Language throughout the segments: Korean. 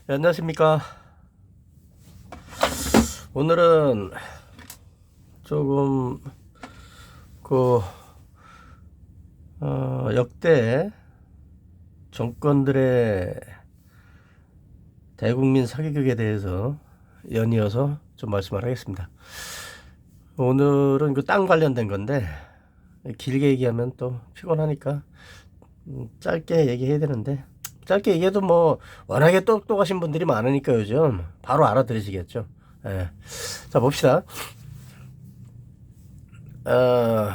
네, 안녕하십니까. 오늘은 조금 그 역대 정권들의 대국민 사기극에 대해서 연이어서 좀 말씀을 하겠습니다. 오늘은 그 땅 관련된 건데 길게 얘기하면 또 피곤하니까 짧게 얘기해야 되는데, 짧게 얘기해도 뭐 워낙에 똑똑하신 분들이 많으니까 요즘 바로 알아들으시겠죠. 예. 자, 봅시다. 어,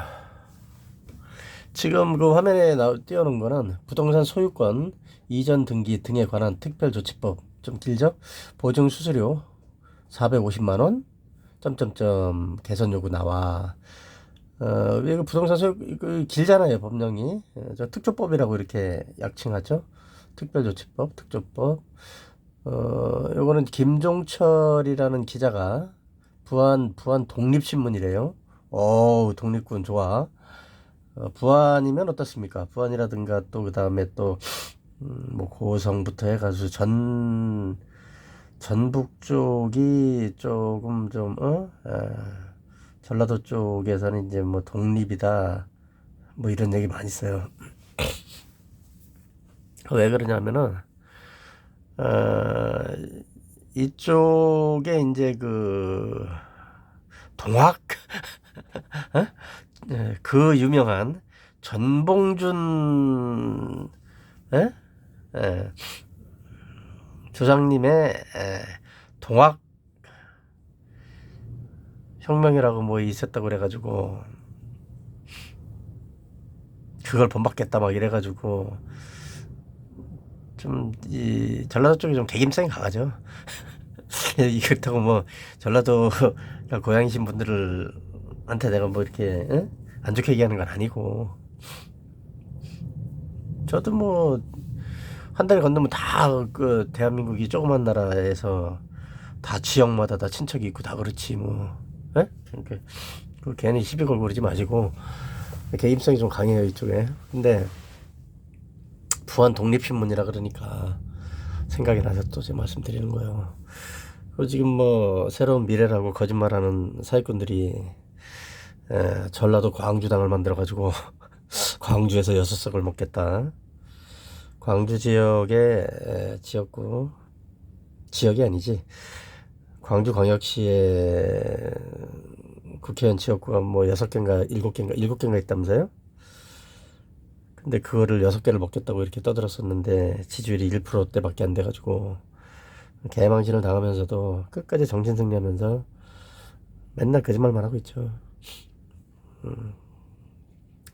지금 그 화면에 띄워놓은 거는 부동산 소유권 이전 등기 등에 관한 특별조치법, 좀 길죠? 보증 수수료 450만원 점점점 개선 요구 나와. 이거 부동산 소유 그 길잖아요, 법령이. 저 특조법이라고 이렇게 약칭하죠. 특별조치법, 특조법. 요거는 김종철이라는 기자가 부안 독립신문이래요. 독립군 좋아. 부안이면 어떻습니까? 부안이라든가 또 그 다음에 또 뭐 고성부터 해가지고 전북 쪽이 조금 좀 전라도 쪽에서는 이제 뭐 독립이다 뭐 이런 얘기 많이 써요. 왜 그러냐면은 어, 이쪽에 이제 그 동학 그 유명한 전봉준 에? 에, 조상님의 동학 혁명이라고 뭐 있었다고 그래가지고 그걸 본받겠다 막 이래가지고 좀 이 전라도 쪽이 좀 개김성이 강하죠. 그렇다고 뭐 전라도 고향이신 분들한테 내가 뭐 이렇게 안 좋게 얘기하는 건 아니고, 저도 뭐 한 달 건너면 다 그 대한민국이 조그만 나라에서 다 지역마다 다 친척이 있고 다 그렇지 뭐. 그러니까 그 괜히 시비 걸고 그러지 마시고. 개입성이 좀 강해요 이쪽에. 근데 부안 독립신문이라 그러니까 생각이 나서 또 제가 말씀드리는 거예요. 그리고 지금 뭐 새로운 미래라고 거짓말하는 사기꾼들이 전라도 광주당을 만들어가지고 광주에서 6석을 먹겠다. 광주 지역의 지역구, 지역이 아니지, 광주광역시의 국회의원 지역구가 뭐 6개인가 7개인가 있다면서요. 근데 그거를 6개를 먹겠다고 이렇게 떠들었었는데 지지율이 1%대밖에 안 돼가지고 개망신을 당하면서도 끝까지 정신승리하면서 맨날 거짓말만 하고 있죠.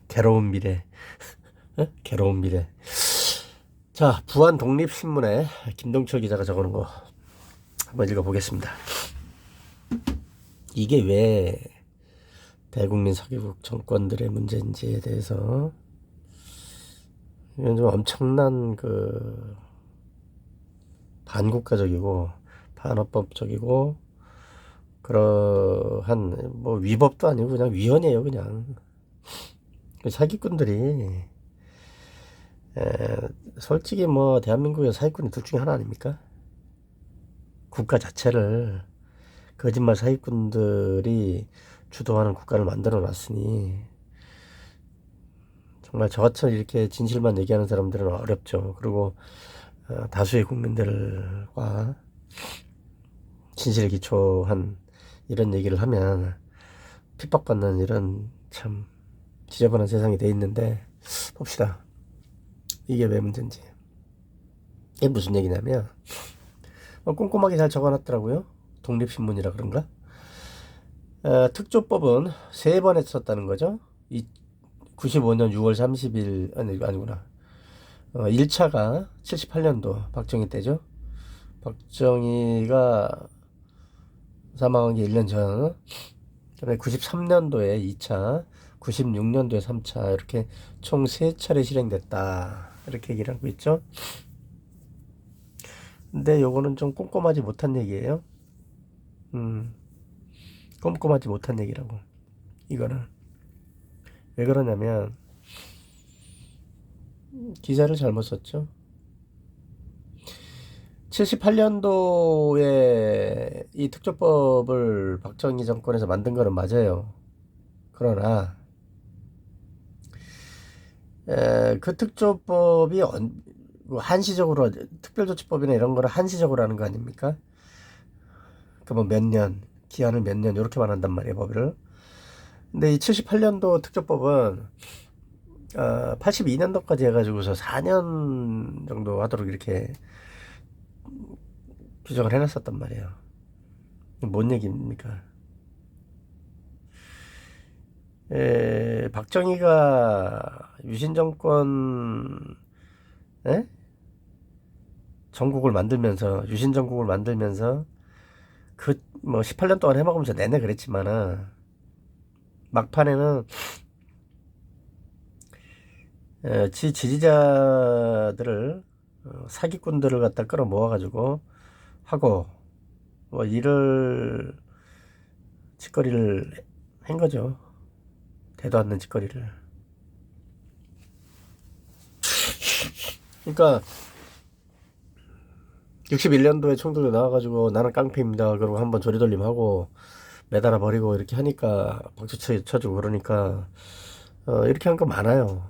괴로운 미래. 괴로운 미래. 자, 부안 독립신문에 김동철 기자가 적어놓은 거 한번 읽어보겠습니다. 이게 왜 대국민 사기국 정권들의 문제인지에 대해서, 이건 좀 엄청난 그 반국가적이고 반헌법적이고 그러한 뭐 위법도 아니고 그냥 위헌이에요. 그냥 사기꾼들이 솔직히 뭐 대한민국의 사기꾼이 둘 중에 하나 아닙니까? 국가 자체를 거짓말 사기꾼들이 주도하는 국가를 만들어 놨으니 정말 저처럼 이렇게 진실만 얘기하는 사람들은 어렵죠. 그리고 다수의 국민들과 진실에 기초한 이런 얘기를 하면 핍박받는 이런 참 지저분한 세상이 돼 있는데, 봅시다. 이게 왜 문제인지. 이게 무슨 얘기냐면 꼼꼼하게 잘 적어놨더라고요. 독립신문이라 그런가? 특조법은 3번 했었다는 거죠. 95년 6월 30일 아니구나. 1차가 78년도 박정희 때죠. 박정희가 사망한 게 1년 전. 그다음에 93년도에 2차, 96년도에 3차, 이렇게 총 3차례 실행됐다. 이렇게 얘기를 하고 있죠. 근데 요거는 좀 꼼꼼하지 못한 얘기예요. 꼼꼼하지 못한 얘기라고. 이거는 왜 그러냐면 기사를 잘못 썼죠. 78년도에 이 특조법을 박정희 정권에서 만든 거는 맞아요. 그러나 그 특조법이 뭐 한시적으로 특별조치법이나 이런 거를 한시적으로 하는 거 아닙니까? 그 뭐 몇 년, 기한을 몇 년 이렇게만 한단 말이에요, 법을. 근데 이 78년도 특조법은 82년도까지 해가지고서 4년 정도 하도록 이렇게 규정을 해놨었단 말이에요. 뭔 얘기입니까? 박정희가 유신 정권 전국을 만들면서 유신 전국을 만들면서 그 뭐 18년 동안 해먹으면서 내내 그랬지만은 막판에는 지 지지자들을 사기꾼들을 갖다 끌어모아가지고 하고 뭐 일을 짓거리를 한 거죠. 대도 않는 짓거리를. 그러니까 61년도에 총독이 나와가지고 나는 깡패입니다. 그러고 한번 조리돌림하고 매달아 버리고 이렇게 하니까 박수 쳐주고 그러니까 이렇게 한 거 많아요.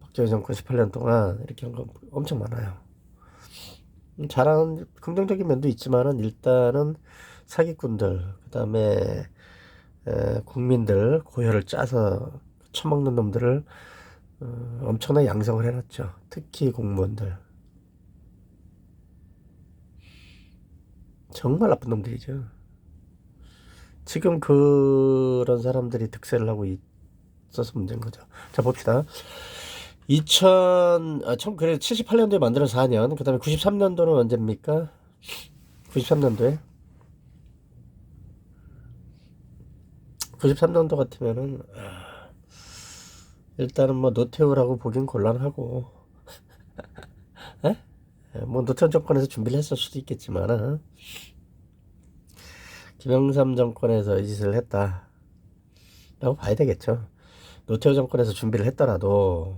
박정희 정권 18년 동안 이렇게 한 거 엄청 많아요. 잘하는 긍정적인 면도 있지만은 일단은 사기꾼들 그다음에 국민들 고혈을 짜서 처먹는 놈들을 엄청나게 양성을 해놨죠. 특히 공무원들 정말 나쁜 놈들이죠. 지금 그런 사람들이 득세를 하고 있어서 문제인 거죠. 자 봅시다. 그래 78년도에 만들어 4년. 그다음에 93년도는 언제입니까? 93년도에 93년도 같으면은 일단은 뭐 노태우라고 보긴 곤란하고 에? 뭐 노태우 정권에서 준비를 했을 수도 있겠지만은 김영삼 정권에서 이 짓을 했다라고 봐야 되겠죠. 노태우 정권에서 준비를 했더라도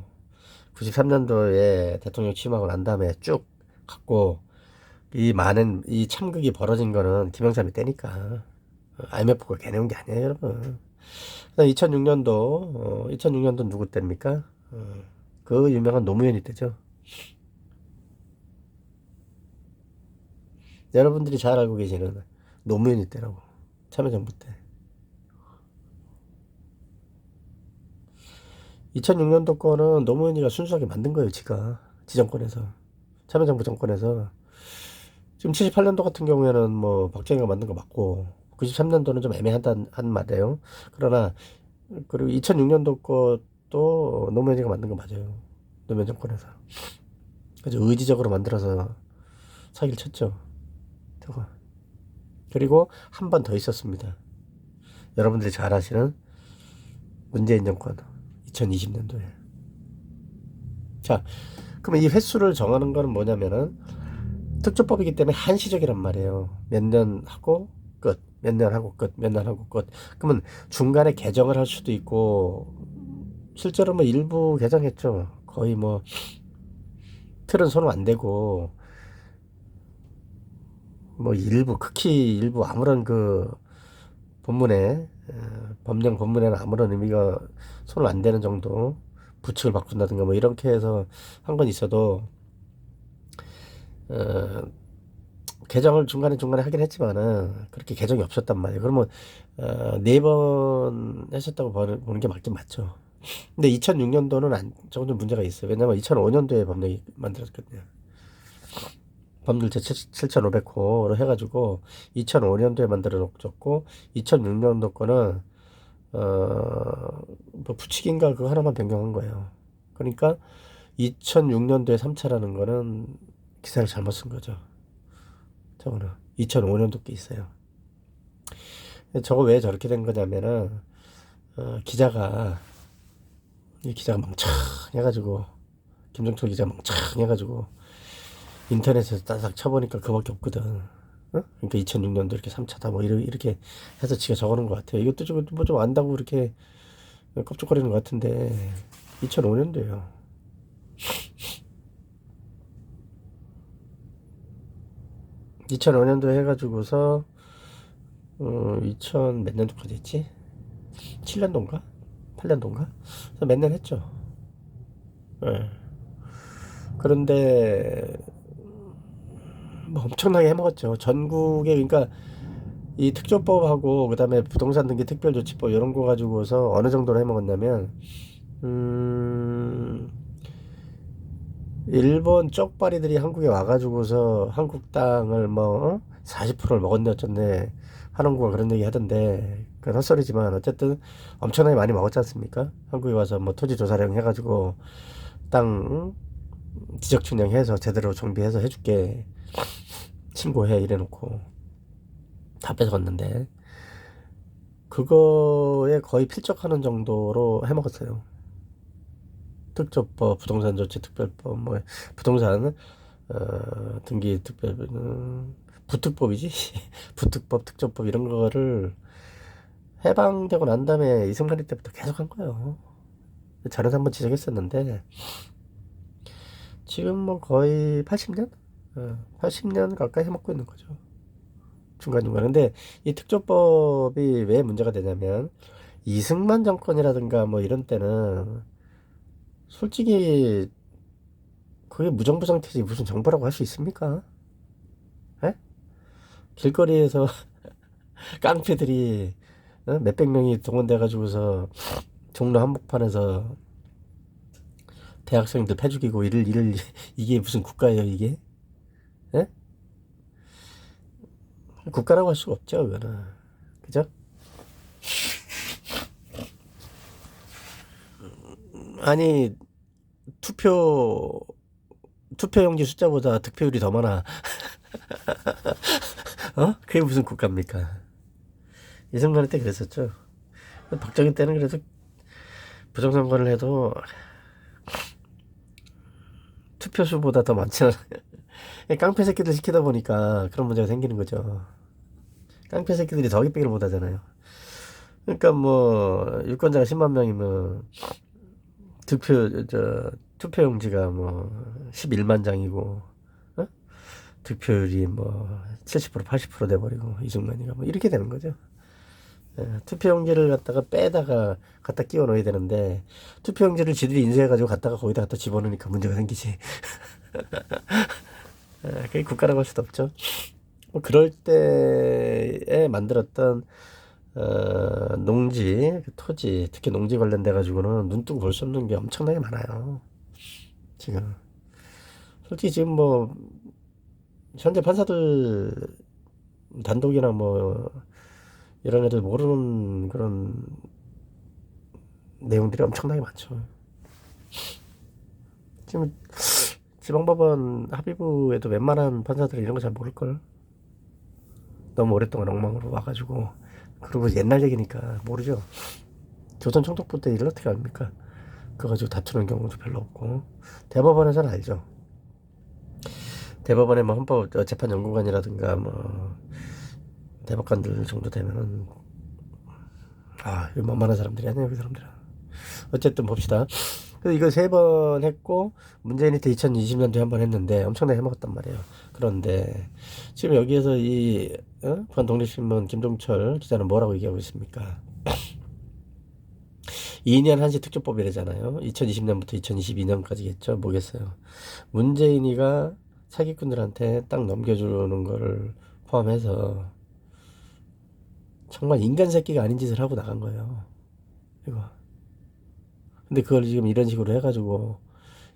93년도에 대통령 취임하고 난 다음에 쭉 갖고 이 많은 이 참극이 벌어진 거는 김영삼이 때니까 IMF가 개내온 게 아니에요, 여러분. 2006년도 누구 때입니까? 그 유명한 노무현이 때죠. 여러분들이 잘 알고 계시는 노무현이 때라고. 참여정부 때. 2006년도 거는 노무현이가 순수하게 만든 거예요, 지가. 지정권에서. 참여정부 정권에서. 지금 78년도 같은 경우에는 뭐 박정희가 만든 거 맞고 93년도는 좀 애매하다는 말이에요. 그러나 그리고 2006년도 것도 노무현이가 만든 거 맞아요. 노무현 정권에서. 그래서 의지적으로 만들어서 사기를 쳤죠. 저거. 그리고 한 번 더 있었습니다. 여러분들이 잘 아시는 문재인 정권 2020년도에. 자, 그러면 이 횟수를 정하는 거는 뭐냐면은 특조법이기 때문에 한시적이란 말이에요. 몇 년 하고 끝, 몇 년 하고 끝, 몇 년 하고 끝. 그러면 중간에 개정을 할 수도 있고 실제로 뭐 일부 개정했죠. 거의 뭐 틀은 손은 안 대고 뭐 일부 극히 일부 아무런 그 본문에 법령 본문에는 아무런 의미가 손을 안 대는 정도 부칙을 바꾼다든가 뭐 이렇게 해서 한 건 있어도 어, 개정을 중간에 하긴 했지만은 그렇게 개정이 없었단 말이에요. 그러면 4번 하셨다고 보는 게 맞긴 맞죠. 근데 2006년도는 조금 좀 문제가 있어요. 왜냐면 2005년도에 법령이 만들어졌거든요. 법률 제7500호로 해가지고 2005년도에 만들어졌고 2006년도 거는 뭐 부칙인가 그거 하나만 변경한 거예요. 그러니까 2006년도에 3차라는 거는 기사를 잘못 쓴 거죠. 저거는 2005년도 게 있어요. 저거 왜 저렇게 된 거냐면은 기자가 멍청해가지고 김정철 기자 멍청해가지고 인터넷에서 따닥 쳐보니까 그밖에 없거든. 그러니까 2006년도 이렇게 3차다 뭐 이렇게 해서 지가 적어놓은 것 같아요. 이것도 좀 뭐 좀 안다고 이렇게 껍죽거리는 것 같은데 2005년도예요. 2005년도 해가지고서 2000 몇 년도까지 했지? 7년도인가? 8년도인가? 그래서 몇 년 했죠. 예. 그런데 뭐 엄청나게 해먹었죠. 전국에 그러니까 이 특조법하고 그다음에 부동산 등기 특별조치법 이런 거 가지고서 어느 정도로 해먹었냐면 일본 쪽발이들이 한국에 와가지고서 한국 땅을 뭐 40%를 먹었네 어쩌네 하는 거가 그런 얘기 하던데 그건 헛소리지만 어쨌든 엄청나게 많이 먹었지 않습니까? 한국에 와서 뭐 토지 조사령 해가지고 땅 지적 측량해서 제대로 정비해서 해줄게 신고해 이래놓고 다 뺏어갔는데 그거에 거의 필적하는 정도로 해먹었어요. 특조법, 부동산 조치 특별법, 뭐 부동산 등기 특별 부특법이지 부특법, 특조법 이런 거를 해방되고 난 다음에 이승만이 때부터 계속 한 거예요. 전에도 한번 지적했었는데 지금 뭐 거의 80년? 80년 가까이 해먹고 있는 거죠. 중간중간. 근데 이 특조법이 왜 문제가 되냐면 이승만 정권이라든가 뭐 이런 때는 솔직히 그게 무정부 상태지 무슨 정부라고 할 수 있습니까? 에? 길거리에서 깡패들이 몇백 명이 동원돼 가지고서 종로 한복판에서 대학생들 패 죽이고 이를 이게 무슨 국가예요 이게? 에? 국가라고 할 수가 없죠 그거는. 그죠? 아니 투표용지 숫자보다 득표율이 더 많아. 그게 무슨 국가입니까? 이승만 때 그랬었죠. 박정희 때는 그래도 부정선거를 해도 투표수보다 더 많지는 깡패 새끼들 시키다 보니까 그런 문제가 생기는 거죠. 깡패 새끼들이 더 기빼기를 못 하잖아요. 그러니까 뭐 유권자가 10만 명이면 투표용지가 뭐 11만 장이고 득표율이 뭐 70% 80% 돼버리고 이승만이가 뭐 이렇게 되는 거죠. 투표용지를 갖다가 빼다가 갖다 끼워 넣어야 되는데 투표용지를 지들이 인쇄해가지고 갖다가 거기다 갖다 집어넣으니까 문제가 생기지. 그게 국가라고 할 수도 없죠. 뭐 그럴 때에 만들었던 농지, 토지, 특히 농지 관련돼 가지고는 눈 뜨고 볼 수 없는 게 엄청나게 많아요. 지금 솔직히 지금 뭐 현재 판사들 단독이나 뭐 이런 애들 모르는 그런 내용들이 엄청나게 많죠. 지금 지방법원 합의부에도 웬만한 판사들이 이런 거 잘 모를걸. 너무 오랫동안 엉망으로 와가지고. 그리고 옛날 얘기니까 모르죠. 조선 총독부 때 일을 어떻게 압니까? 그거 가지고 다투는 경우도 별로 없고. 대법원에서는 알죠. 대법원에 뭐 헌법 재판 연구관이라든가 뭐 대법관들 정도 되면은 이거 만만한 사람들이 아니에요, 그 사람들은. 어쨌든 봅시다. 그래서 이거 3번 했고 문재인이 때 2020년도에 한 번 했는데 엄청나게 해먹었단 말이에요. 그런데 지금 여기에서 이 부안 독립신문 김종철 기자는 뭐라고 얘기하고 있습니까? 2년 한시 특조법이라잖아요. 2020년부터 2022년까지겠죠. 뭐겠어요. 문재인이가 사기꾼들한테 딱 넘겨주는 거를 포함해서 정말 인간 새끼가 아닌 짓을 하고 나간 거예요. 이거. 근데 그걸 지금 이런 식으로 해가지고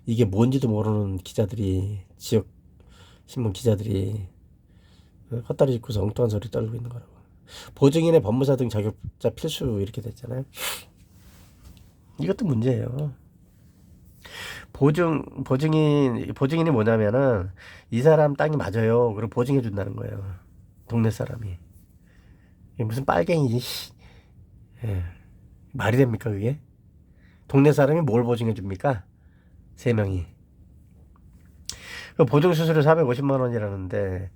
이게 뭔지도 모르는 기자들이 지역 신문 기자들이 헛다리 짚고서 엉뚱한 소리 떨고 있는 거라고. 보증인의 법무사 등 자격자 필수 이렇게 됐잖아요. 이것도 문제예요. 보증인이 뭐냐면은 이 사람 땅이 맞아요. 그럼 보증해 준다는 거예요. 동네 사람이. 이게 무슨 빨갱이지? 예. 말이 됩니까 그게? 동네 사람이 뭘 보증해 줍니까? 3명이. 보증 수수료 450만 원이라는데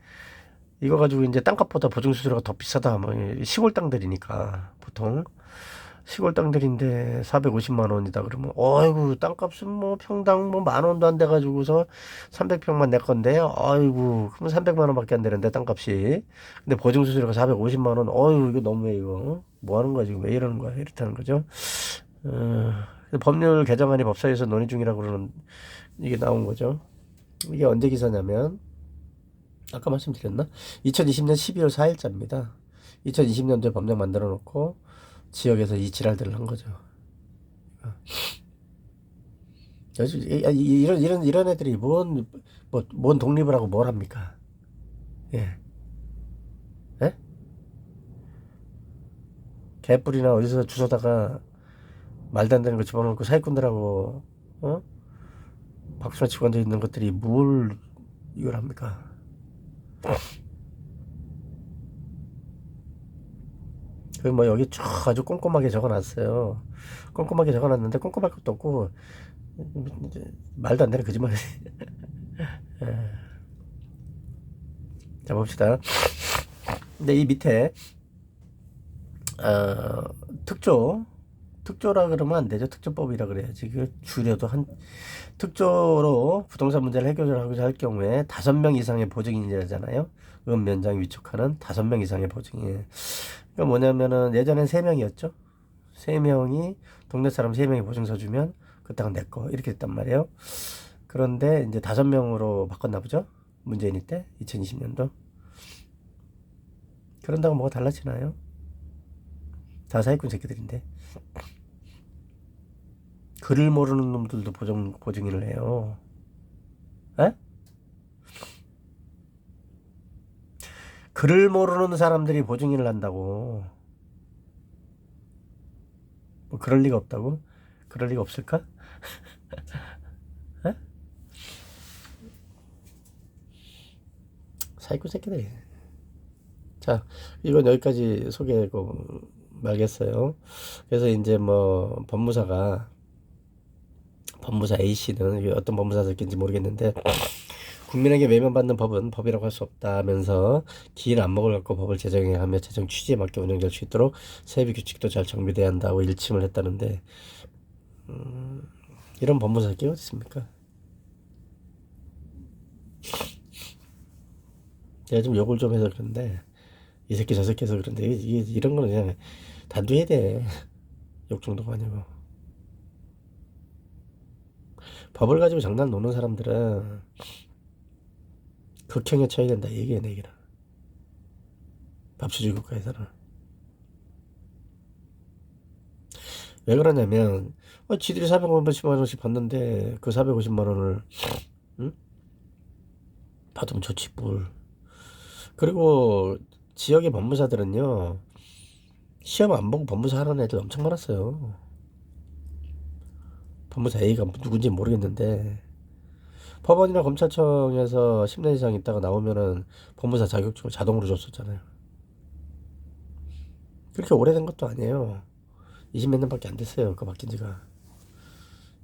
이거 가지고 이제 땅값보다 보증 수수료가 더 비싸다. 뭐 시골 땅들이니까 보통 시골 땅들인데 450만 원이다 그러면 어이구 땅값은 뭐 평당 뭐 만 원도 안 돼 가지고서 300평만 내 건데요. 어이구 그럼 300만 원밖에 안 되는데 땅값이. 근데 보증 수수료가 450만 원. 어이구 이거 너무해 이거. 뭐 하는 거야 지금 왜 이러는 거야 이렇다는 거죠. 어, 법률 개정안이 법사위에서 논의 중이라고 그러는 이게 나온 거죠. 이게 언제 기사냐면 아까 말씀드렸나? 2020년 12월 4일자입니다. 2020년도에 법령 만들어 놓고 지역에서 이 지랄들을 한 거죠. 이런 애들이 뭔 독립을 하고 뭘 합니까? 예. 예? 개뿔이나 어디서 주워다가 말도 안 되는 거 집어넣고 사기꾼들하고, 어? 박수나 치고 앉아 있는 것들이 뭘 이걸 합니까? 그 뭐 여기 쭉 아주 꼼꼼하게 적어놨어요. 꼼꼼하게 적어놨는데 꼼꼼할 것도 없고 말도 안 되는 거짓말. 자 봅시다. 근데 이 밑에 어, 특조라 그러면 안 되죠. 특조법이라 그래야지. 그 줄여도 한 특조로 부동산 문제를 해결하고자 할 경우에 5명 이상의 보증인이잖아요. 면장 위촉하는 5명 이상의 보증인. 그러니까 뭐냐면은 예전엔 3명이었죠. 3명이 동네 사람 3명이 보증서 주면 그 땅은 내 거 이렇게 됐단 말이에요. 그런데 이제 5명으로 바꿨나 보죠. 문재인이 때 2020년도. 그런다고 뭐가 달라지나요? 다 사기꾼 새끼들인데. 글을 모르는 놈들도 보증인을 해요. 에? 글을 모르는 사람들이 보증인을 한다고. 뭐 그럴 리가 없다고? 그럴 리가 없을까? 에? 사기꾼 새끼들. 자, 이건 여기까지 소개하고 말겠어요. 그래서 이제 뭐 법무사 A씨는 이게 어떤 법무사 새끼인지 모르겠는데 국민에게 외면받는 법은 법이라고 할 수 없다면서 긴 안목을 갖고 법을 제정해야 하며 제정 취지에 맞게 운영될 수 있도록 세비 규칙도 잘 정비돼야 한다고 일침을 했다는데 이런 법무사 새끼가 어디 있습니까? 내가 좀 욕을 좀 해서 그런데 이 새끼 저 새끼 해서 그런데 이런 거는 그냥 단두해야 돼. 욕 정도가 아니고. 법을 가지고 장난 노는 사람들은 극형에 처해야 된다 얘기해 내기라. 밥주지 국가에서는. 왜 그러냐면 지들이 450만 원씩 받는데 그 450만 원을 응? 받으면 좋지 뭘. 그리고 지역의 법무사들은요 시험 안 보고 법무사 하는 애들 엄청 많았어요. 법무사 A가 누군지 모르겠는데 법원이나 검찰청에서 10년 이상 있다가 나오면은 법무사 자격증을 자동으로 줬었잖아요. 그렇게 오래된 것도 아니에요. 20몇 년밖에 안 됐어요. 그거 바뀐 지가.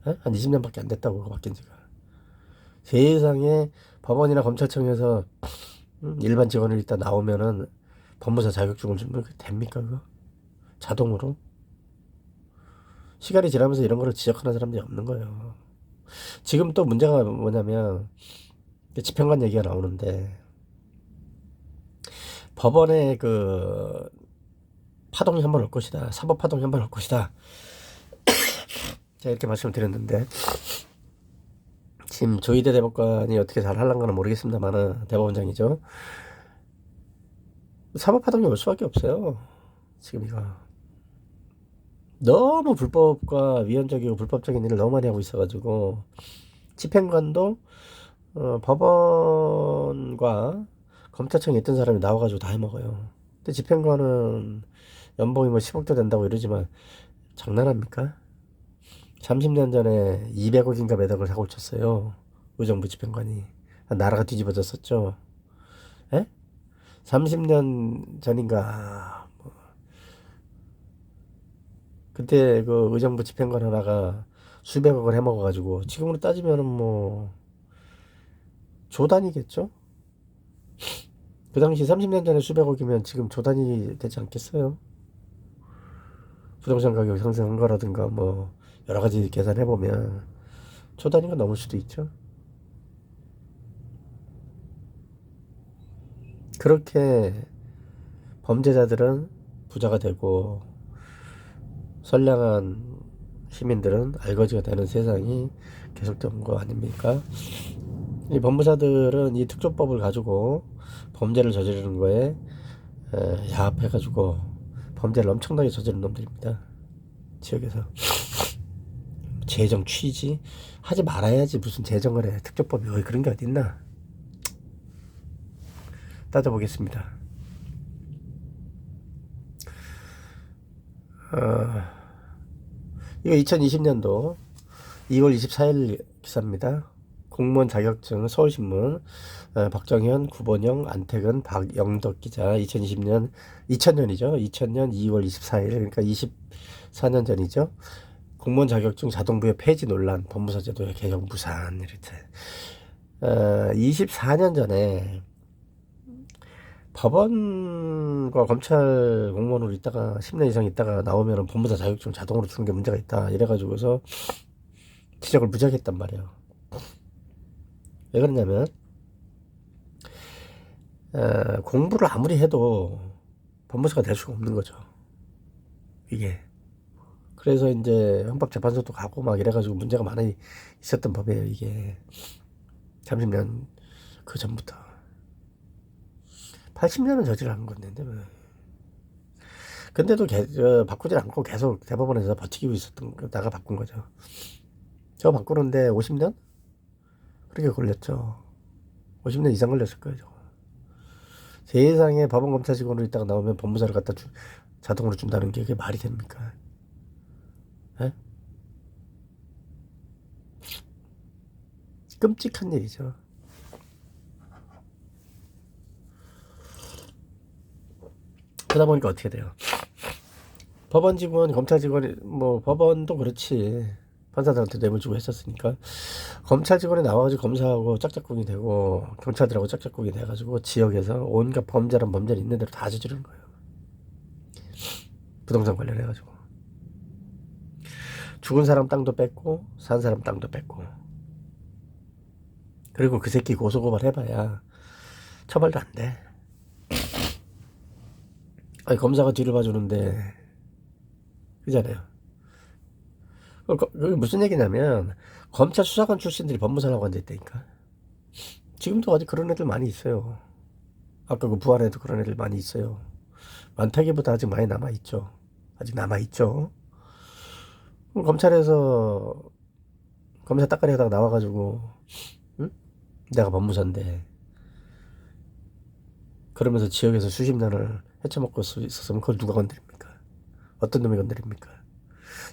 한 20년밖에 안 됐다고 그거 바뀐 지가. 세상에 법원이나 검찰청에서 일반 직원을 있다 나오면은 법무사 자격증을 주면 됩니까 그거? 자동으로? 시간이 지나면서 이런 거를 지적하는 사람들이 없는 거예요. 지금 또 문제가 뭐냐면 집행관 얘기가 나오는데 법원에 그 파동이 한 번 올 것이다. 사법 파동이 한 번 올 것이다. 제가 이렇게 말씀을 드렸는데 지금 조희대 대법관이 어떻게 잘 하려는가는 모르겠습니다만은 대법원장이죠. 사법 파동이 올 수밖에 없어요. 지금 이거 너무 불법과 위헌적이고 불법적인 일을 너무 많이 하고 있어가지고 집행관도 법원과 검찰청에 있던 사람이 나와가지고 다 해먹어요. 근데 집행관은 연봉이 뭐 10억도 된다고 이러지만 장난합니까? 30년 전에 200억인가 몇 억을 사고 쳤어요. 의정부 집행관이. 나라가 뒤집어졌었죠. 에? 30년 전인가 그때 그 의정부 집행관 하나가 수백억을 해먹어가지고 지금으로 따지면은 뭐 조단이겠죠? 그 당시 30년 전에 수백억이면 지금 조단이 되지 않겠어요? 부동산 가격 상승한 거라든가 뭐 여러 가지 계산해 보면 조 단위가 넘을 수도 있죠. 그렇게 범죄자들은 부자가 되고 선량한 시민들은 알거지가 되는 세상이 계속된 거 아닙니까? 이 법무사들은 이 특조법을 가지고 범죄를 저지르는 거에 야합해가지고 범죄를 엄청나게 저지른 놈들입니다. 지역에서 재정 취지 하지 말아야지 무슨 재정을 해. 특조법이 그런 게 어딨나. 따져보겠습니다. 이거 2020년도 2월 24일 기사입니다. 공무원 자격증 서울신문 박정현, 구본영, 안택은, 박영덕 기자 2020년 2000년이죠. 2000년 2월 24일 그러니까 24년 전이죠. 공무원 자격증 자동부여 폐지 논란, 법무사 제도의 개정 무산 이렇게 24년 전에 법원과 검찰 공무원으로 있다가 10년 이상 있다가 나오면 법무사 자격증 자동으로 주는 게 문제가 있다 이래가지고서 지적을 무지하게 했단 말이에요. 왜 그러냐면 공부를 아무리 해도 법무사가 될 수가 없는 거죠. 이게 그래서 이제 헌법재판소도 가고 막 이래가지고 문제가 많이 있었던 법이에요. 이게 30년 그 전부터 80년은 저질하는 건데 근데도 바꾸질 않고 계속 대법원에서 버티고 있었던 거다가 바꾼 거죠. 저거 바꾸는데 50년? 그렇게 걸렸죠. 50년 이상 걸렸을 거예요. 저거. 세상에 법원 검사 직원으로 있다가 나오면 법무사를 갖다 자동으로 준다는 게 그게 말이 됩니까? 에? 끔찍한 일이죠. 그러다 보니까 어떻게 돼요? 법원 직원, 검찰 직원이 뭐 법원도 그렇지 판사들한테 뇌물 주고 했었으니까 검찰 직원이 나와가지고 검사하고 짝짝꿍이 되고 경찰들하고 짝짝꿍이 돼가지고 지역에서 온갖 범죄란 범죄를 있는 대로 다 저지르는 거예요. 부동산 관련해가지고 죽은 사람 땅도 뺏고 산 사람 땅도 뺏고 그리고 그 새끼 고소고발 해봐야 처벌도 안 돼. 아니 검사가 뒤를 봐주는데 그잖아요. 그게 무슨 얘기냐면 검찰 수사관 출신들이 법무사라고 앉아있다니까. 지금도 아직 그런 애들 많이 있어요. 아까 그 부안에도 그런 애들 많이 있어요. 많다기보다 아직 많이 남아있죠. 아직 남아있죠. 검찰에서 검사 따까리 하다가 나와가지고 응? 내가 법무사인데 그러면서 지역에서 수십 년을 헤쳐먹고 있었으면 그걸 누가 건드립니까? 어떤 놈이 건드립니까?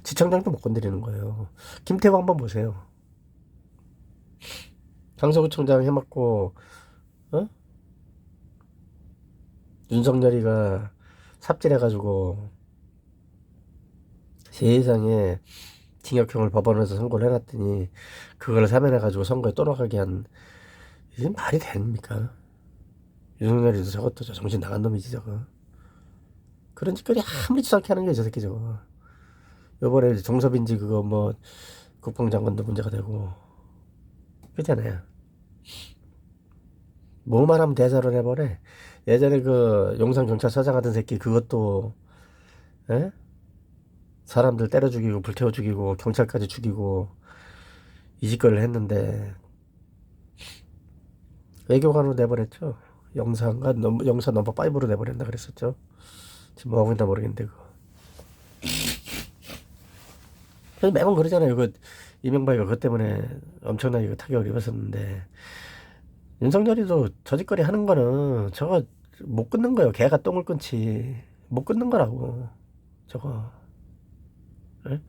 지청장도 못 건드리는 거예요. 김태호 한번 보세요. 강서구청장 해먹고 윤석열이가 삽질해가지고 세상에 징역형을 법원에서 선고를 해놨더니 그걸 사면해가지고 선거에 또 나가게 한 이게 말이 됩니까? 윤석열이도 저것도 저 정신 나간 놈이지 저거. 그런 짓거리 아무렇지도 않게 하는 거야 저 새끼 저거. 요번에 정섭인지 그거 뭐 국방장관도 문제가 되고 그렇잖아요. 뭐만 하면 대사를 해버려. 예전에 그 용산경찰서장 하던 새끼 그것도 에? 사람들 때려 죽이고 불태워 죽이고 경찰까지 죽이고 이 짓거리를 했는데 외교관으로 내버렸죠. 영사 넘버 5로 내버렸나 그랬었죠. 지금 뭐 하고 있나 모르겠는데 그거. 그래서 매번 그러잖아요. 그 이명박이가 그것 때문에 엄청나게 타격을 입었었는데 윤석열이도 저 짓거리 하는 거는 저거 못 끊는 거예요. 개가 똥을 끊지 못 끊는 거라고 저거. 에?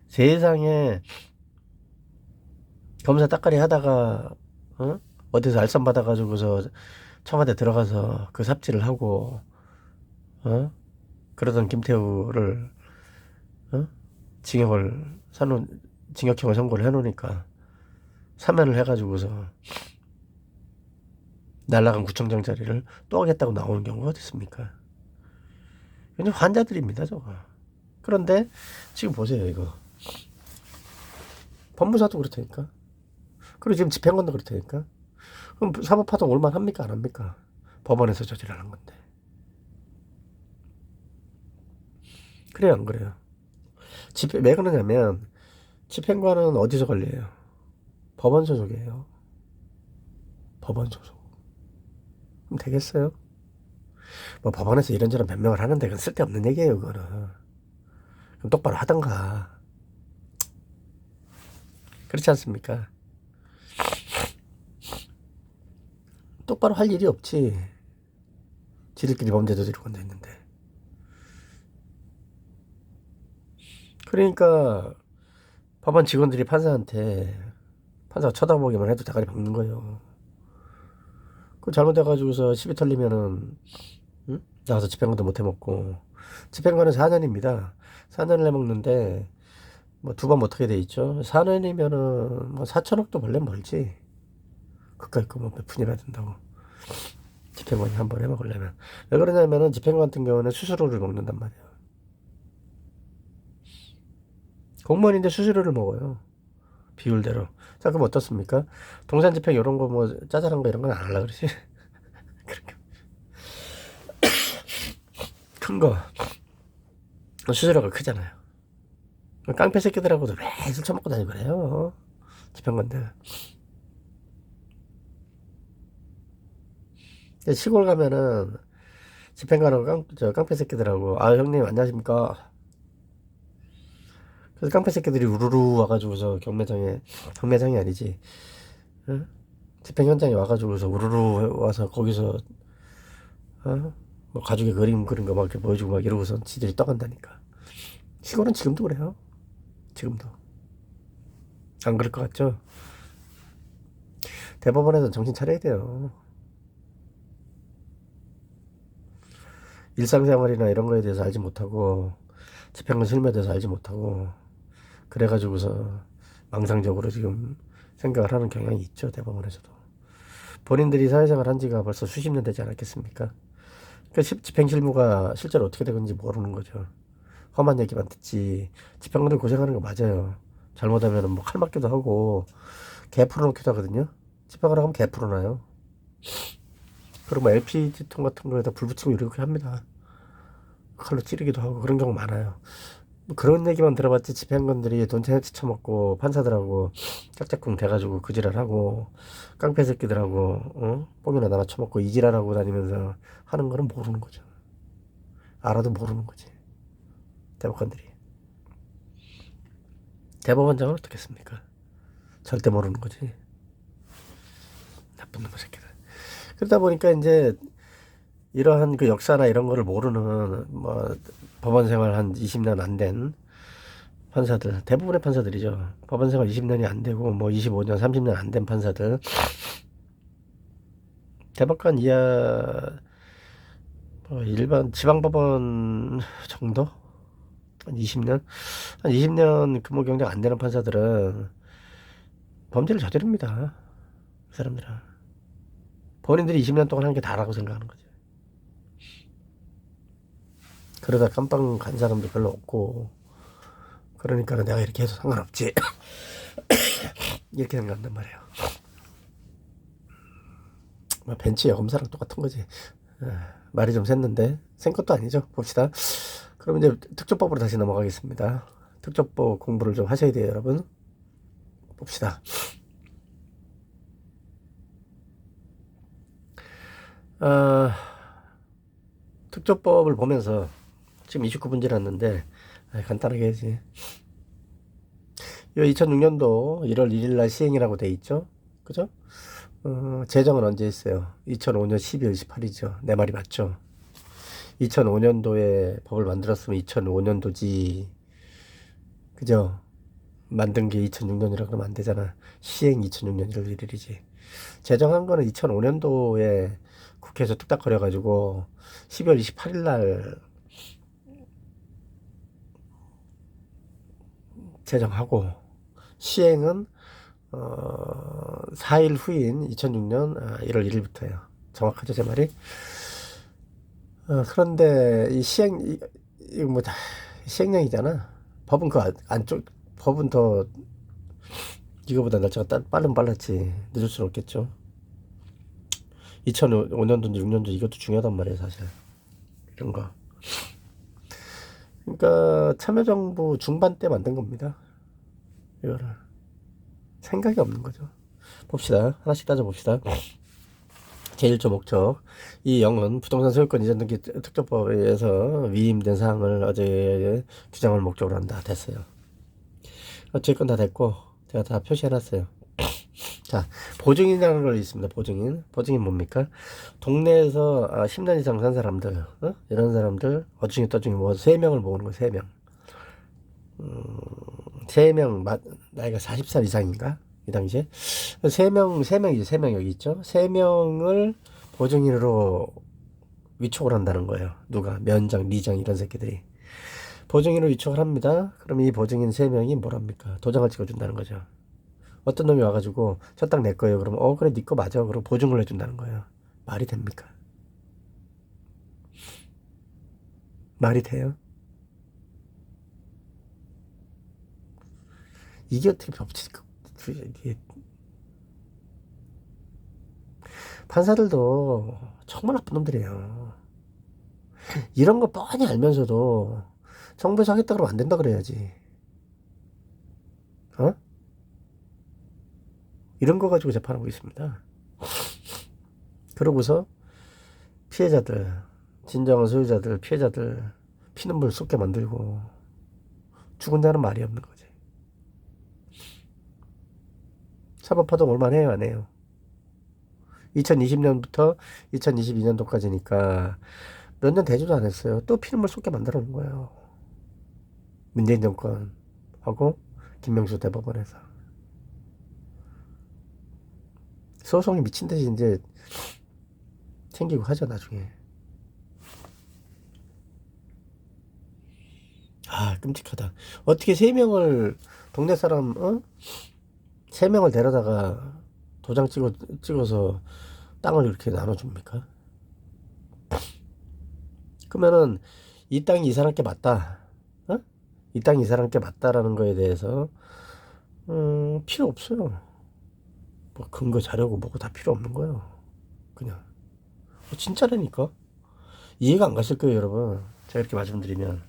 세상에 검사 따까리 하다가 어디서 알선 받아가지고서 청와대 들어가서 그 삽질을 하고 그러던 김태우를 징역형을 선고를 해놓으니까 사면을 해가지고서 날라간 구청장 자리를 또 하겠다고 나오는 경우가 어디 있습니까? 그냥 환자들입니다 저거. 그런데 지금 보세요, 이거. 법무사도 그렇다니까. 그리고 지금 집행관도 그렇다니까. 그럼 사법파동 올만합니까? 안 합니까? 법원에서 저지르는 건데. 그래요, 안 그래요? 왜 그러냐면, 집행관은 어디서 걸려요? 법원 소속이에요. 법원 소속. 그럼 되겠어요? 뭐 법원에서 이런저런 변명을 하는데 그건 쓸데없는 얘기예요, 그거는. 그럼 똑바로 하던가. 그렇지 않습니까? 똑바로 할 일이 없지. 지들끼리 범죄 저지르고 앉아있는데. 그러니까 법원 직원들이 판사가 쳐다보기만 해도 대가리 박는 거예요. 그 잘못해가지고서 시비 털리면은 응? 나가서 집행관도 못 해먹고. 집행관은 4년입니다. 4년을 해먹는데 뭐 두 번 못하게 돼 있죠. 4년이면은 뭐 4천억도 벌레 멀지. 그까이 거뭐 몇 푼이나 든다고. 집행관이 한 번 해먹으려면. 왜 그러냐면은 집행관 같은 경우는 수수료를 먹는단 말이에요. 공무원인데 수수료를 먹어요. 비율대로. 자, 그럼 어떻습니까? 동산 집행 이런 거 뭐 짜잘한 거 이런 건 안 하려고 그러지. 그렇게 큰 거 수수료가 크잖아요. 깡패 새끼들하고도 왜 술 처먹고 다니고 그래요. 집행관들. 시골 가면은 집행관하고 깡패 새끼들하고 아 형님 안녕하십니까. 그래서 깡패 새끼들이 우르르 와가지고서 경매장이 아니지. 응? 집행 현장에 와가지고서 우르르 와서 거기서 어? 뭐 가족의 그림 그런 거 막 이렇게 보여주고 막 이러고서 지들이 떠간다니까. 시골은 지금도 그래요. 지금도. 안 그럴 것 같죠? 대법원에서 정신 차려야 돼요. 일상생활이나 이런 거에 대해서 알지 못하고 집행관 실무에 대해서 알지 못하고 그래가지고서 망상적으로 지금 생각을 하는 경향이 있죠. 대법원에서도. 본인들이 사회생활 한 지가 벌써 수십 년 되지 않았겠습니까? 그 집행실무가 실제로 어떻게 되는지 모르는 거죠. 험한 얘기만 듣지. 집행관들 고생하는 거 맞아요. 잘못하면 뭐 칼 맞기도 하고 개 풀어놓기도 하거든요. 집행관 하면 개 풀어놔요. 그리고 뭐 LPG통 같은 거에다 불 붙이고 이렇게 합니다. 칼로 찌르기도 하고 그런 경우 많아요. 뭐 그런 얘기만 들어봤지 집행관들이 돈 채쳐먹고 판사들하고 짝짝꿍 돼가지고 그 지랄하고 깡패 새끼들하고 뽕이나 나나 쳐먹고 이 지랄하고 다니면서 하는 거는 모르는 거죠. 알아도 모르는 거지. 대법관들이. 대법원장은 어떻겠습니까? 절대 모르는 거지. 나쁜 놈의 새끼들. 그러다 보니까 이제 이러한 그 역사나 이런 거를 모르는 뭐 법원 생활 한 20년 안 된 판사들, 대부분의 판사들이죠. 법원 생활 20년이 안 되고 뭐 25년, 30년 안 된 판사들. 대법관 이하 뭐 일반 지방법원 정도? 한 20년? 한 20년 근무 경력 안 되는 판사들은 범죄를 저지릅니다. 그 사람들은. 본인들이 20년 동안 한 게 다라고 생각하는 거죠. 그러다 깜빵 간 사람도 별로 없고, 그러니까 내가 이렇게 해도 상관없지. 이렇게 생각한단 말이에요. 뭐 벤츠 여검사랑 똑같은 거지. 말이 좀 샜는데, 센 것도 아니죠. 봅시다. 그럼 이제 특조법으로 다시 넘어가겠습니다. 특조법 공부를 좀 하셔야 돼요, 여러분. 봅시다. 특조법을 보면서 지금 29분지 났는데 간단하게 해야지. 이 2006년도 1월 1일 날 시행이라고 돼 있죠. 그죠? 제정은 언제 했어요? 2005년 12월 18일이죠. 내 말이 맞죠? 2005년도에 법을 만들었으면 2005년도지. 그죠? 만든 게 2006년이라 그러면 안 되잖아. 시행 2006년 1월 1일이지. 제정한 거는 2005년도에 국회에서 뚝딱거려가지고 12월 28일 날 제정하고 시행은 4일 후인 2006년 1월 1일부터예요. 정확하죠, 제 말이? 그런데 이 시행 이거 뭐 시행령이잖아. 법은 그 안쪽, 법은 더 이거보다 날짜가 빠른 빨랐지. 늦을 수는 없겠죠. 2005년도인지 6년도 이것도 중요하단 말이에요, 사실. 이런 거. 그러니까 참여정부 중반 때 만든 겁니다. 이거를 생각이 없는 거죠. 봅시다. 하나씩 따져봅시다. 제1조 목적. 이 영은 부동산 소유권 이전 등기 특정법에 의해서 위임된 사항을 어제 규정을 목적으로 한다. 됐어요. 어쨌건 다 됐고 제가 다 표시해놨어요. 자, 보증인이라는 걸 있습니다. 보증인 뭡니까? 동네에서 10년 이상 산 사람들, 이런 사람들 어중에 떠중에 뭐 3명을 모으는 거. 3명. 3명 나이가 40살 이상인가? 이 당시에 3명이죠. 여기 있죠. 3명을 보증인으로 위촉을 한다는 거예요. 누가? 면장, 리장 이런 새끼들이 보증인으로 위촉을 합니다. 그럼 이 보증인 3명이 뭐랍니까? 도장을 찍어준다는 거죠. 어떤 놈이 와가지고 저 땅 내 거예요. 그러면 그래 네 거 맞아. 그럼 보증을 해준다는 거예요. 말이 됩니까? 말이 돼요? 이게 어떻게 이게 판사들도 정말 나쁜 놈들이에요. 이런 거 뻔히 알면서도 정부에서 하겠다 그러면 안 된다 그래야지. 이런 거 가지고 재판하고 있습니다. 그러고서 피해자들, 진정한 소유자들, 피해자들 피눈물 쏟게 만들고 죽은 자는 말이 없는 거지. 사법파동 얼마나 해요, 안 해요? 2020년부터 2022년도까지니까 몇 년 되지도 않았어요. 또 피눈물 쏟게 만들어 놓은 거예요. 문재인 정권하고 김명수 대법원에서. 소송이 미친 듯이 이제 생기고 하죠, 나중에. 끔찍하다. 어떻게 3명을, 동네 사람, 3명을 데려다가 도장 찍어서 땅을 이렇게 나눠줍니까? 그러면은, 이 땅이 이 사람께 맞다. 이 땅이 이 사람께 맞다라는 거에 대해서, 필요 없어요. 뭐 근거 자료고 뭐고 다 필요 없는 거예요. 그냥. 진짜라니까. 이해가 안 가실 거예요, 여러분. 제가 이렇게 말씀드리면.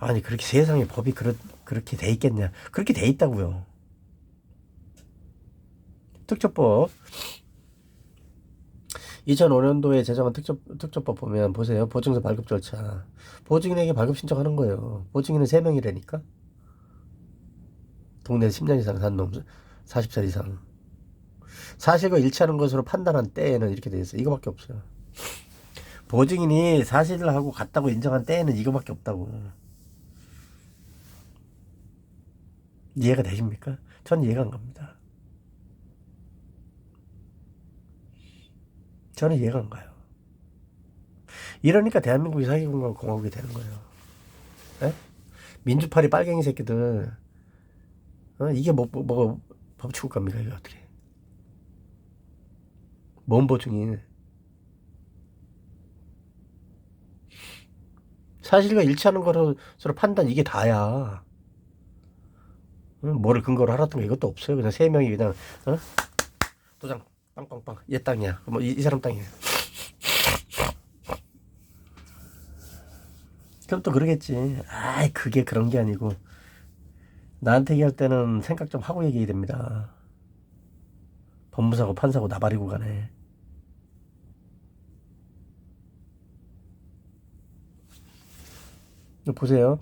아니, 그렇게 세상에 법이 그렇게 돼 있겠냐. 그렇게 돼 있다고요. 특조법. 2005년도에 제정한 특조법 보면 보세요. 보증서 발급 절차. 보증인에게 발급 신청하는 거예요. 보증인은 3명이라니까. 동네 10년 이상 산 놈, 40살 이상. 사실과 일치하는 것으로 판단한 때에는 이렇게 돼 있어요. 이거밖에 없어요. 보증인이 사실을 하고 같다고 인정한 때에는 이거밖에 없다고. 이해가 되십니까? 전 이해가 안 갑니다. 저는 이해가 안 가요. 이러니까 대한민국이 사기공화국이 되는 거예요. 에? 민주파리 빨갱이 새끼들, 이게 뭐 법치국가입니까? 이게 어떻게? 뭔 보증인? 사실과 일치하는 거로 서로 판단, 이게 다야. 뭐를 근거로 하라던 거 이것도 없어요. 그냥 3명이 그냥 도장 빵빵빵 얘 땅이야. 뭐 이 사람 땅이야. 그럼 또 그러겠지. 그게 그런 게 아니고 나한테 얘기할 때는 생각 좀 하고 얘기해야 됩니다. 법무사고 판사고 나발이고 가네. 보세요.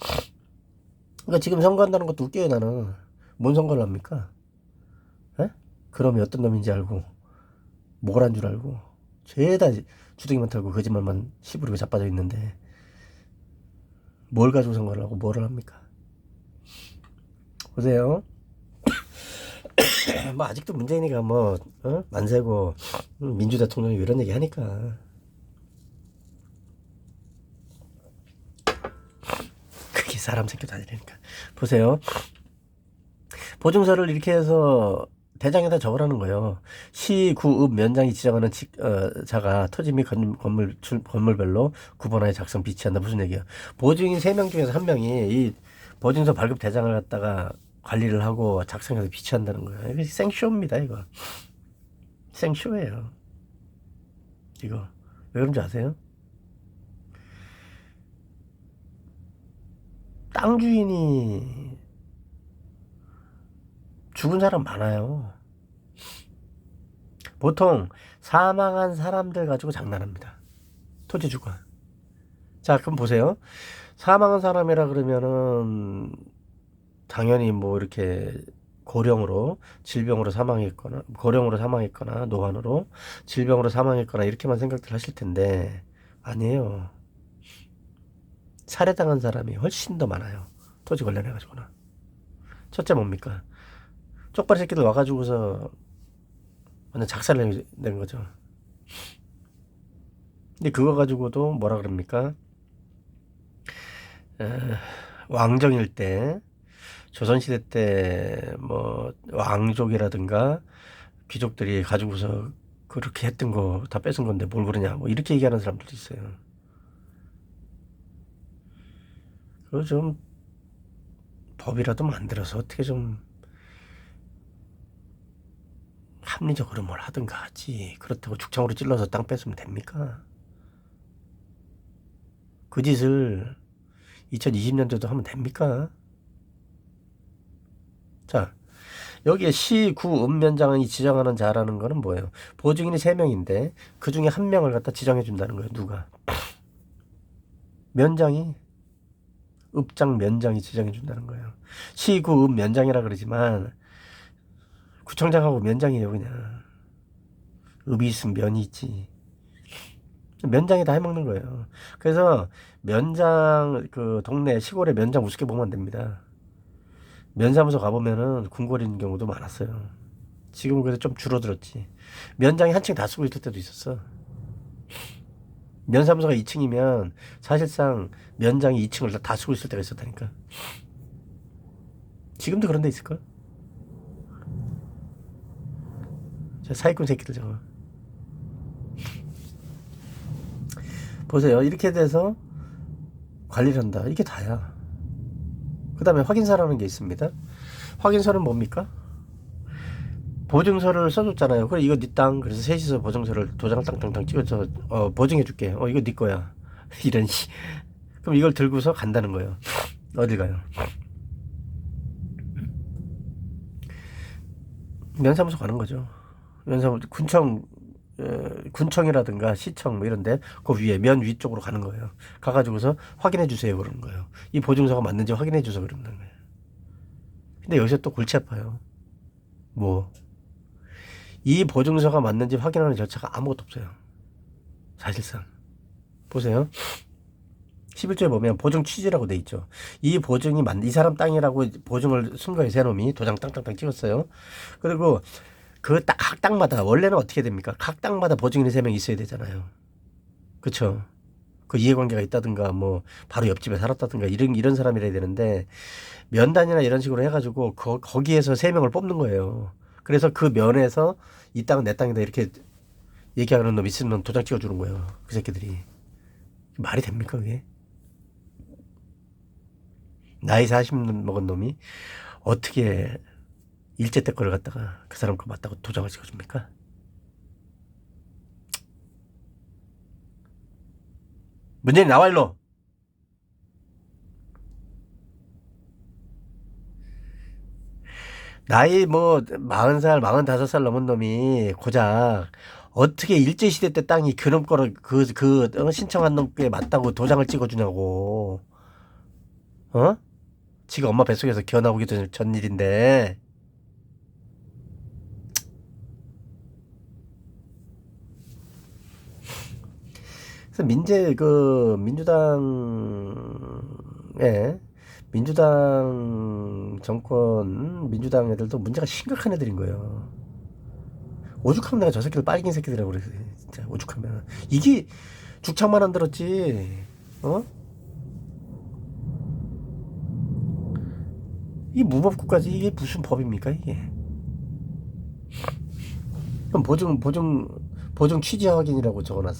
그러니까 지금 선거한다는 것도 웃겨요. 나는 뭔 선거를 합니까? 에? 그럼이 어떤 놈인지 알고 뭘 한 줄 알고 죄다 주둥이만 털고 거짓말만 시부르고 자빠져 있는데 뭘 가지고 선거를 하고 뭐를 합니까? 보세요. 뭐 아직도 문재인이가 만세고 민주 대통령이 이런 얘기 하니까 그게 사람 새끼도 아니라니까. 보세요. 보증서를 이렇게 해서 대장에다 적으라는 거예요. 시, 구, 읍, 면장이 지정하는 자가 토지 및 건물별로 구분하여 작성 비치한다. 무슨 얘기야? 보증인 3명 중에서 1명이 이 보증서 발급 대장을 갖다가 관리를 하고 작성해서 비치한다는 거예요. 이거 생쇼입니다, 이거. 생쇼예요. 이거. 왜 그런지 아세요? 땅 주인이 죽은 사람 많아요. 보통 사망한 사람들 가지고 장난합니다. 토지 주고. 자, 그럼 보세요. 사망한 사람이라 그러면은 당연히 뭐 이렇게 고령으로 질병으로 사망했거나 고령으로 사망했거나 노환으로 질병으로 사망했거나 이렇게만 생각들 하실 텐데 아니에요. 살해당한 사람이 훨씬 더 많아요. 토지 관련해 가지고는. 첫째 뭡니까? 쪽발이 새끼들 와가지고서 완전 작살을 낸 거죠. 근데 그거 가지고도 뭐라 그럽니까? 왕정일 때 조선시대 때 뭐 왕족이라든가 귀족들이 가지고서 그렇게 했던 거 다 뺏은 건데 뭘 그러냐 뭐 이렇게 얘기하는 사람들도 있어요. 그거 좀 법이라도 만들어서 어떻게 좀 합리적으로 뭘 하든가 하지. 그렇다고 죽창으로 찔러서 땅 뺏으면 됩니까? 그 짓을 2020년도도 하면 됩니까? 자, 여기에 시, 구, 읍면장이 지정하는 자라는 거는 뭐예요? 보증인이 3명인데 그 중에 1명을 갖다 지정해 준다는 거예요. 누가? 면장이, 읍장 면장이 지정해 준다는 거예요. 시, 구, 읍 면장이라 그러지만 구청장하고 면장이에요, 그냥. 읍이 있으면 면이 있지. 면장이 다 해먹는 거예요. 그래서 면장, 그 동네 시골에 면장 우습게 보면 안 됩니다. 면사무소 가보면은 궁궐인 경우도 많았어요. 지금은 그래도 좀 줄어들었지. 면장이 한 층 다 쓰고 있을 때도 있었어. 면사무소가 2층이면 사실상 면장이 2층을 다 쓰고 있을 때가 있었다니까. 지금도 그런 데 있을걸? 사기꾼 새끼들 저거. 보세요. 이렇게 돼서 관리를 한다. 이게 다야. 그 다음에 확인서라는 게 있습니다. 확인서는 뭡니까? 보증서를 써줬잖아요. 그래 이거 네 땅. 그래서 셋이서 보증서를 도장을 땅땅땅 찍어서 보증해줄게. 이거 네 거야. 이런 씨. 그럼 이걸 들고서 간다는 거예요. 어딜 가요? 면사무소 가는 거죠. 면사무소 군청이라든가 시청 뭐 이런데 그 위에 면 위쪽으로 가는 거예요. 가가지고서 확인해 주세요 그러는 거예요. 이 보증서가 맞는지 확인해 주소 그러는 거예요. 근데 여기서 또 골치 아파요. 뭐 이 보증서가 맞는지 확인하는 절차가 아무것도 없어요. 사실상 보세요. 11조에 보면 보증 취지라고 돼 있죠. 이 보증이 이 사람 땅이라고 보증을 쓴 거예요. 새 놈이 도장 땅땅땅 찍었어요. 그리고 각 땅마다 원래는 어떻게 됩니까? 각 땅마다 보증인이 3명 있어야 되잖아요. 그쵸? 그 이해관계가 있다든가 뭐 바로 옆집에 살았다든가 이런 사람이라야 되는데 면단이나 이런 식으로 해가지고 거기에서 3명을 뽑는 거예요. 그래서 그 면에서 이 땅은 내 땅이다 이렇게 얘기하는 놈 있으면 도장 찍어주는 거예요. 그 새끼들이. 말이 됩니까 그게? 나이 40 먹은 놈이 어떻게 일제 때 거를 갖다가 그 사람 거 맞다고 도장을 찍어줍니까? 문재인 나와 일로. 나이 뭐 40살 45살 넘은 놈이 고작 어떻게 일제시대 때 땅이 그놈 거를 신청한 놈께 맞다고 도장을 찍어주냐고. 어? 지가 엄마 뱃속에서 기어나오기 전 일인데. 그래서 민주당 정권 민주당 애들도 문제가 심각한 애들인 거예요. 오죽하면 내가 저 새끼들 빨갱이 새끼들이라고 그래. 진짜 오죽하면 이게 죽창만 안 들었지. 어? 이 무법국가지 이게 무슨 법입니까 이게? 보증 취지 확인이라고 적어놨어.